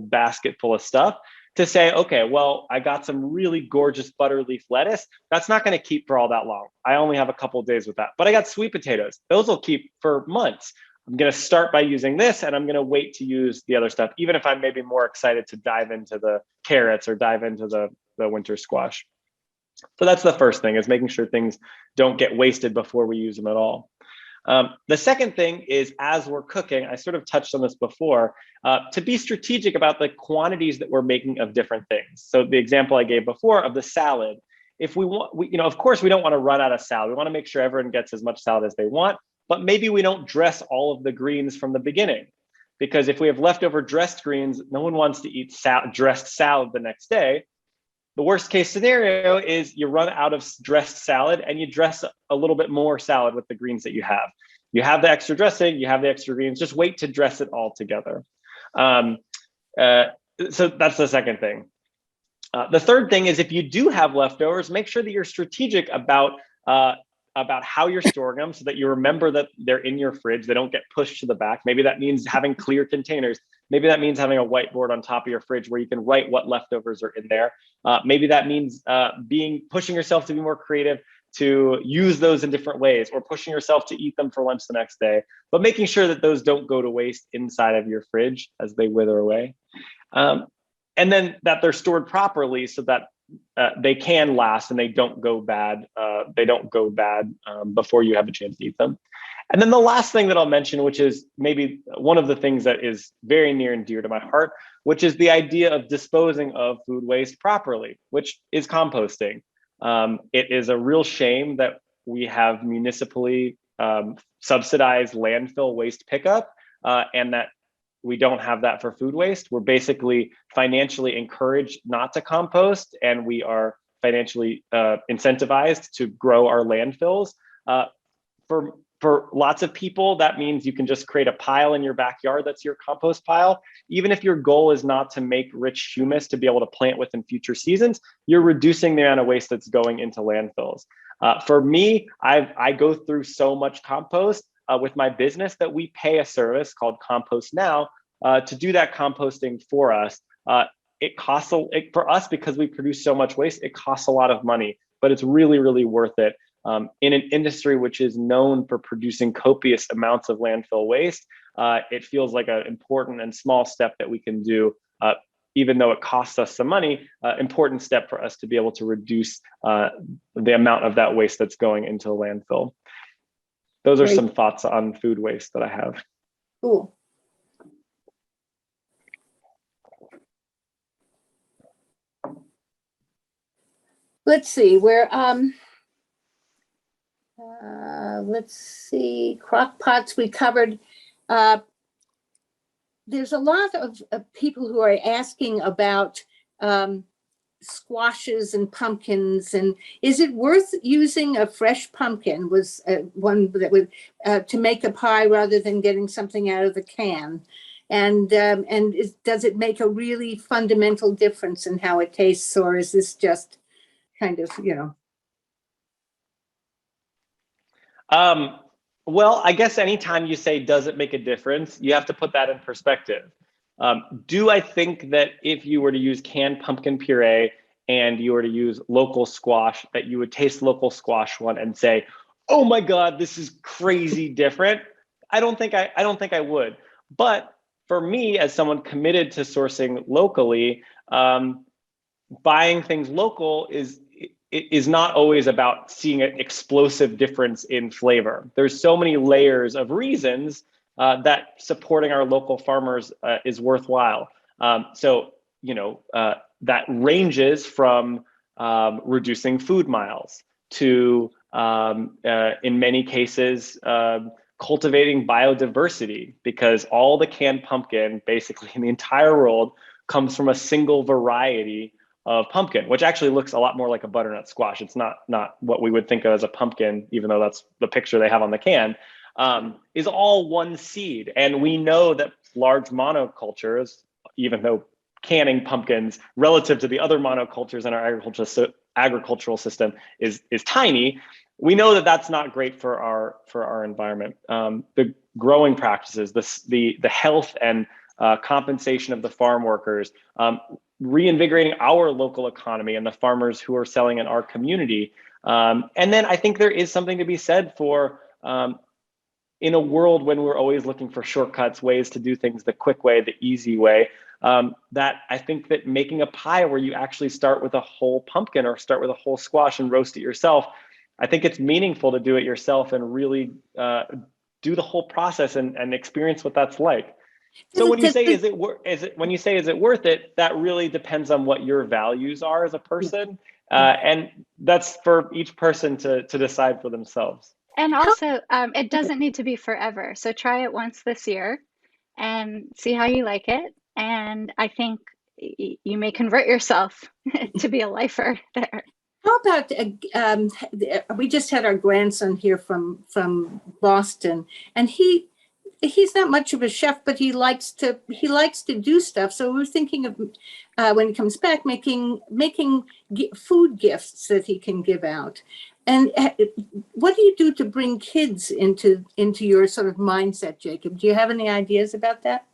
[SPEAKER 3] basket full of stuff, to say, okay, well, I got some really gorgeous butterleaf lettuce. That's not going to keep for all that long. I only have a couple of days with that. But I got sweet potatoes. Those will keep for months. I'm going to start by using this, and I'm going to wait to use the other stuff, even if I'm maybe more excited to dive into the carrots or dive into the winter squash. So that's the first thing, is making sure things don't get wasted before we use them at all. The second thing is, as we're cooking, I sort of touched on this before, to be strategic about the quantities that we're making of different things. So the example I gave before of the salad, if we want, of course, we don't want to run out of salad. We want to make sure everyone gets as much salad as they want, but maybe we don't dress all of the greens from the beginning, because if we have leftover dressed greens, no one wants to eat dressed salad the next day. The worst case scenario is you run out of dressed salad and you dress a little bit more salad with the greens that you have. You have the extra dressing, you have the extra greens, just wait to dress it all together. So that's the second thing. The third thing is, if you do have leftovers, make sure that you're strategic about how you're storing them, so that you remember that they're in your fridge, they don't get pushed to the back. Maybe that means having clear containers. Maybe that means having a whiteboard on top of your fridge where you can write what leftovers are in there. Maybe that means pushing yourself to be more creative, to use those in different ways, or pushing yourself to eat them for lunch the next day, but making sure that those don't go to waste inside of your fridge as they wither away. And then that they're stored properly, so that they can last and they don't go bad. Before you have a chance to eat them. And then the last thing that I'll mention, which is maybe one of the things that is very near and dear to my heart, which is the idea of disposing of food waste properly, which is composting. It is a real shame that we have municipally subsidized landfill waste pickup, and that we don't have that for food waste. We're basically financially encouraged not to compost, and we are financially incentivized to grow our landfills. For lots of people, that means you can just create a pile in your backyard that's your compost pile. Even if your goal is not to make rich humus to be able to plant with in future seasons, you're reducing the amount of waste that's going into landfills. For me, I go through so much compost with my business that we pay a service called Compost Now to do that composting for us. It costs for us, because we produce so much waste, it costs a lot of money, but it's really, really worth it. In an industry which is known for producing copious amounts of landfill waste, it feels like an important and small step that we can do, even though it costs us some money, important step for us to be able to reduce the amount of that waste that's going into the landfill. Those are some thoughts on food waste that I have.
[SPEAKER 1] Cool. Let's see, let's see, crock pots we covered. There's a lot of people who are asking about squashes and pumpkins, and is it worth using a fresh pumpkin, was one that would to make a pie rather than getting something out of the can? And does it make a really fundamental difference in how it tastes, or is this just kind of,
[SPEAKER 3] Well, I guess anytime you say, does it make a difference? You have to put that in perspective. Do I think that if you were to use canned pumpkin puree and you were to use local squash, that you would taste local squash one and say, oh my God, this is crazy different? I don't think I would. But for me, as someone committed to sourcing locally, buying things local is not always about seeing an explosive difference in flavor. There's so many layers of reasons that supporting our local farmers is worthwhile. That ranges from reducing food miles to, in many cases, cultivating biodiversity, because all the canned pumpkin basically in the entire world comes from a single variety of pumpkin, which actually looks a lot more like a butternut squash. It's not what we would think of as a pumpkin, even though that's the picture they have on the can, is all one seed. And we know that large monocultures, even though canning pumpkins relative to the other monocultures in our agricultural system is tiny, we know that that's not great for our environment. The growing practices, the health and compensation of the farm workers, reinvigorating our local economy and the farmers who are selling in our community. And then I think there is something to be said for, in a world when we're always looking for shortcuts, ways to do things the quick way, the easy way, that I think that making a pie where you actually start with a whole pumpkin or start with a whole squash and roast it yourself, I think it's meaningful to do it yourself and really do the whole process and experience what that's like. So when you say, is it worth it? That really depends on what your values are as a person. And that's for each person to decide for themselves.
[SPEAKER 2] And also, it doesn't need to be forever. So try it once this year and see how you like it. And I think you may convert yourself to be a lifer there.
[SPEAKER 1] How about we just had our grandson here from Boston, and he's not much of a chef, but he likes to do stuff. So we're thinking of when he comes back, making food gifts that he can give out. And what do you do to bring kids into your sort of mindset, Jacob? Do you have any ideas about that?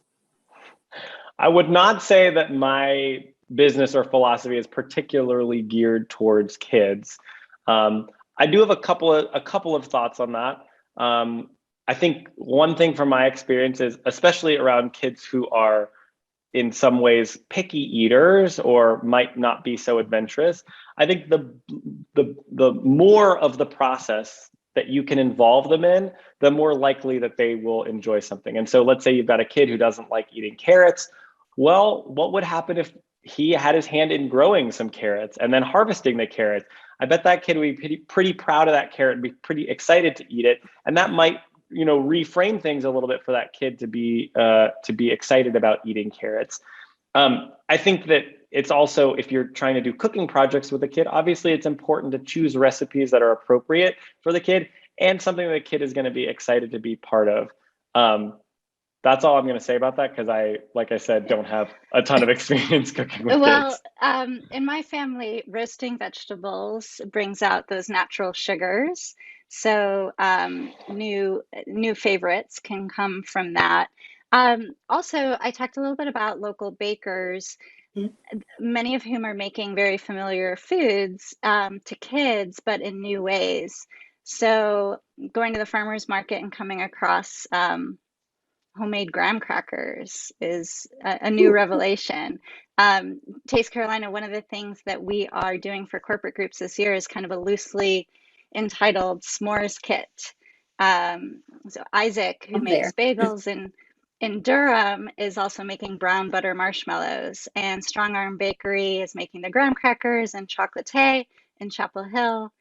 [SPEAKER 3] I would not say that my business or philosophy is particularly geared towards kids. I do have a couple of thoughts on that. I think one thing from my experience is, especially around kids who are in some ways picky eaters or might not be so adventurous, I think the more of the process that you can involve them in, the more likely that they will enjoy something. And so let's say you've got a kid who doesn't like eating carrots. Well, what would happen if he had his hand in growing some carrots and then harvesting the carrots? I bet that kid would be pretty proud of that carrot and be pretty excited to eat it. And that might, reframe things a little bit for that kid to be excited about eating carrots. I think that it's also, if you're trying to do cooking projects with a kid, obviously it's important to choose recipes that are appropriate for the kid and something that the kid is going to be excited to be part of. That's all I'm going to say about that, because like I said, don't have a ton of experience cooking with kids.
[SPEAKER 2] In my family, roasting vegetables brings out those natural sugars. So new favorites can come from that. Also, I talked a little bit about local bakers, many of whom are making very familiar foods to kids, but in new ways. So going to the farmer's market and coming across homemade graham crackers is a new revelation. Taste Carolina, one of the things that we are doing for corporate groups this year is kind of a loosely entitled s'mores kit. So Isaac, who makes bagels in Durham, is also making brown butter marshmallows, and Strong Arm Bakery is making the graham crackers, and Chocolate in Chapel Hill,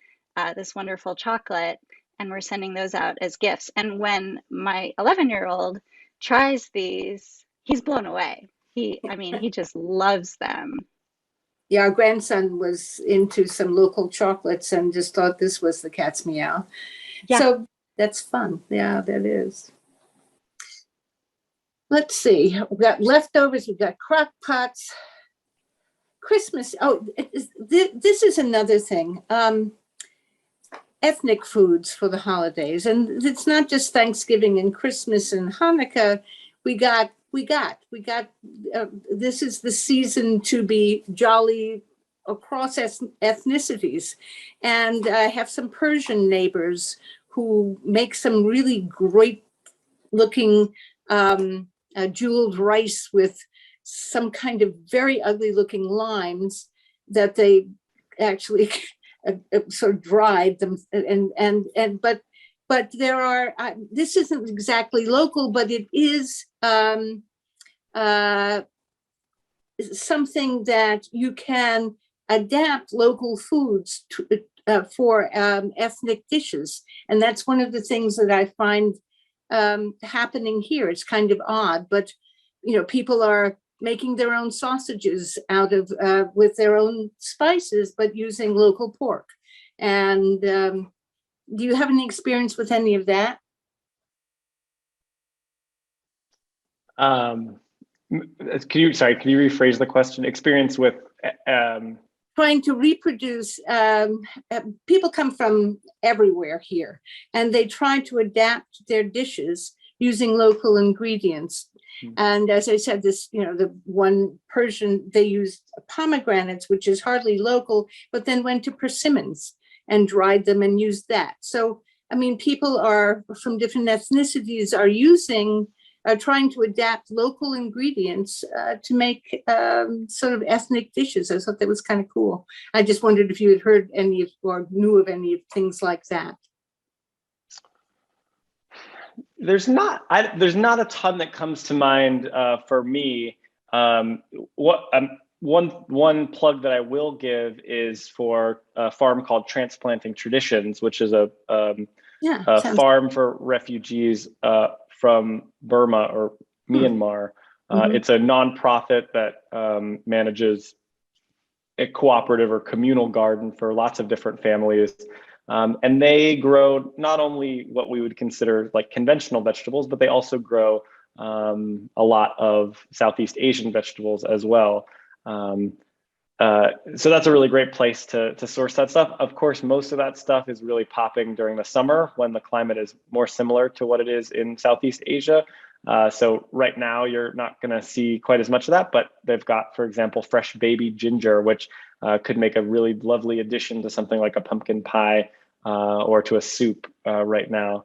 [SPEAKER 2] this wonderful chocolate, and we're sending those out as gifts. And when my 11-year-old tries these, he's blown away. He just loves them.
[SPEAKER 1] Yeah, our grandson was into some local chocolates and just thought this was the cat's meow. Yeah. So that's fun. Yeah, that is. Let's see. We've got leftovers. We've got crock pots. Christmas. Oh, this is another thing. Ethnic foods for the holidays, and it's not just Thanksgiving and Christmas and Hanukkah. We got. This is the season to be jolly across ethnicities, and I have some Persian neighbors who make some really great looking jeweled rice with some kind of very ugly looking limes that they actually sort of dried them, but there are this isn't exactly local, but it is something that you can adapt local foods to, for ethnic dishes, and that's one of the things that I find happening here. It's kind of odd, but people are making their own sausages out of with their own spices, but using local pork. And do you have any experience with any of that?
[SPEAKER 3] Can you rephrase the question? Experience with
[SPEAKER 1] trying to reproduce. People come from everywhere here, and they try to adapt their dishes using local ingredients. And as I said, the one Persian, they used pomegranates, which is hardly local, but then went to persimmons and dried them and used that. So, I mean, people are from different ethnicities are trying to adapt local ingredients to make sort of ethnic dishes. I thought that was kind of cool. I just wondered if you had heard any of or knew of any of things like that.
[SPEAKER 3] There's not a ton that comes to mind for me. One plug that I will give is for a farm called Transplanting Traditions, which is a farm for refugees from Burma or Myanmar. It's a nonprofit that manages a cooperative or communal garden for lots of different families. And they grow not only what we would consider like conventional vegetables, but they also grow a lot of Southeast Asian vegetables as well. So that's a really great place to source that stuff. Of course, most of that stuff is really popping during the summer when the climate is more similar to what it is in Southeast Asia. So right now you're not going to see quite as much of that, but they've got, for example, fresh baby ginger, which could make a really lovely addition to something like a pumpkin pie or to a soup right now.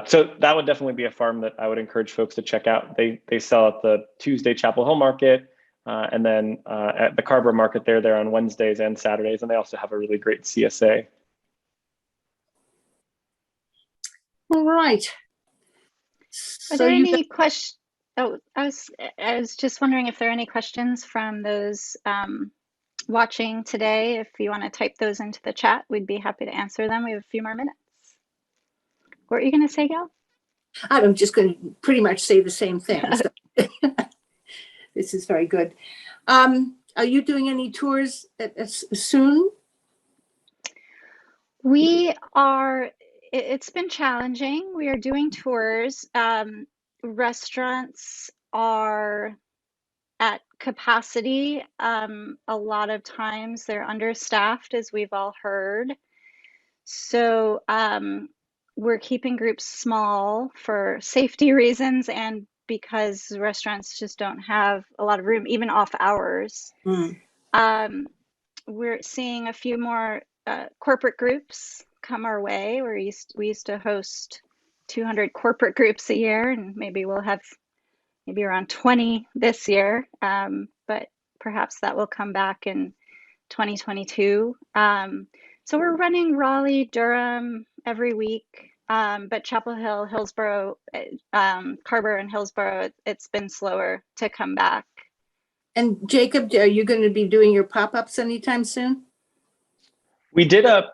[SPEAKER 3] So that would definitely be a farm that I would encourage folks to check out. They sell at the Tuesday Chapel Hill Market and then at the Carver Market there on Wednesdays and Saturdays. And they also have a really great CSA.
[SPEAKER 1] All right.
[SPEAKER 2] Are there any questions? Oh, I was just wondering if there are any questions from those watching today. If you want to type those into the chat, we'd be happy to answer them. We have a few more minutes. What are you going to say, Gal?
[SPEAKER 1] I'm just going to pretty much say the same thing. So. This is very good. Are you doing any tours soon?
[SPEAKER 2] We are. It's been challenging. We are doing tours. Restaurants are at capacity. A lot of times they're understaffed, as we've all heard. So we're keeping groups small for safety reasons and because restaurants just don't have a lot of room, even off hours. We're seeing a few more corporate groups come our way. We used to host 200 corporate groups a year, and maybe we'll have maybe around 20 this year, but perhaps that will come back in 2022. So we're running Raleigh, Durham every week, but Chapel Hill, Hillsborough, Carver and Hillsborough, it's been slower to come back.
[SPEAKER 1] And Jacob, are you going to be doing your pop-ups anytime soon?
[SPEAKER 3] We did a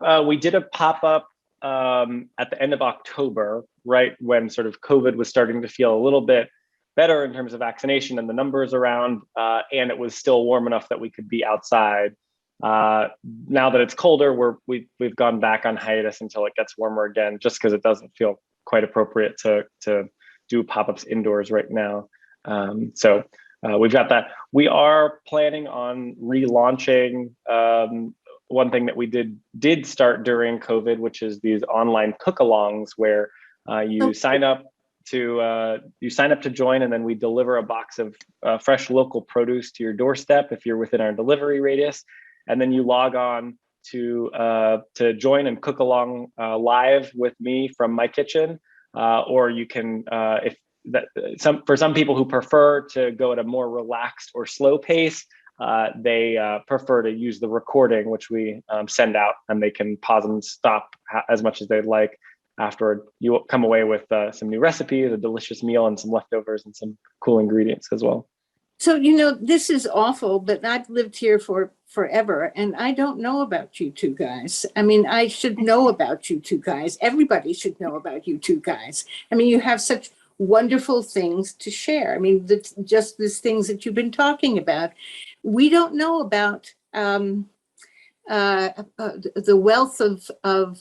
[SPEAKER 3] pop-up at the end of October, right when sort of COVID was starting to feel a little bit better in terms of vaccination and the numbers around, and it was still warm enough that we could be outside. Now that it's colder, we've gone back on hiatus until it gets warmer again, just because it doesn't feel quite appropriate to do pop-ups indoors right now. So we've got that. We are planning on relaunching one thing that we did start during COVID, which is these online cook-alongs where you sign up to join, and then we deliver a box of fresh local produce to your doorstep if you're within our delivery radius, and then you log on to join and cook along live with me from my kitchen, or you can for some people who prefer to go at a more relaxed or slow pace, they prefer to use the recording, which we send out, and they can pause and stop as much as they'd like. Afterward, you will come away with some new recipes, a delicious meal, and some leftovers and some cool ingredients as well.
[SPEAKER 1] So, this is awful, but I've lived here for forever, and I don't know about you two guys. I mean, I should know about you two guys. Everybody should know about you two guys. I mean, you have such wonderful things to share. I mean, just these things that you've been talking about. We don't know about the wealth of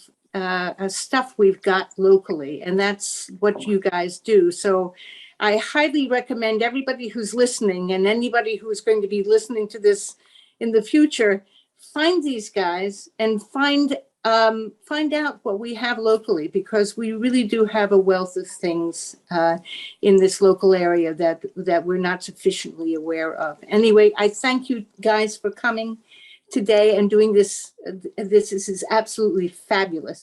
[SPEAKER 1] stuff we've got locally, and that's what you guys do. So I highly recommend everybody who's listening and anybody who's going to be listening to this in the future, find these guys and find out what we have locally, because we really do have a wealth of things in this local area that we're not sufficiently aware of. Anyway, I thank you guys for coming today and doing this. This is absolutely fabulous.